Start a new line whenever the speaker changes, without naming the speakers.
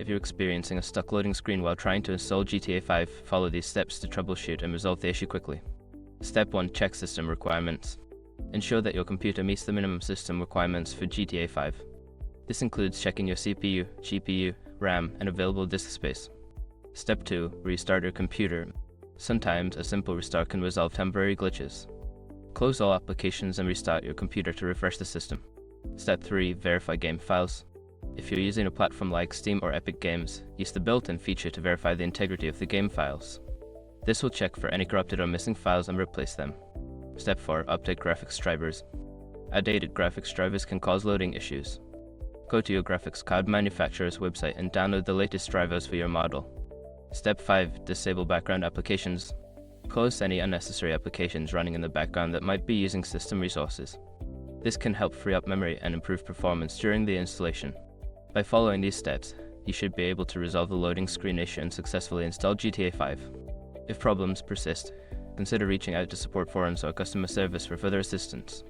If you're experiencing a stuck loading screen while trying to install GTA 5, follow these steps to troubleshoot and resolve the issue quickly. Step 1. Check system requirements. Ensure that your computer meets the minimum system requirements for GTA 5. This includes checking your CPU, GPU, RAM, and available disk space. Step 2. Restart your computer. Sometimes a simple restart can resolve temporary glitches. Close all applications and restart your computer to refresh the system. Step 3. Verify game files. If you're using a platform like Steam or Epic Games, use the built-in feature to verify the integrity of the game files. This will check for any corrupted or missing files and replace them. Step 4. Update graphics drivers. Outdated graphics drivers can cause loading issues. Go to your graphics card manufacturer's website and download the latest drivers for your model. Step 5. Disable background applications. Close any unnecessary applications running in the background that might be using system resources. This can help free up memory and improve performance during the installation. By following these steps, you should be able to resolve the loading screen issue and successfully install GTA 5. If problems persist, consider reaching out to support forums or customer service for further assistance.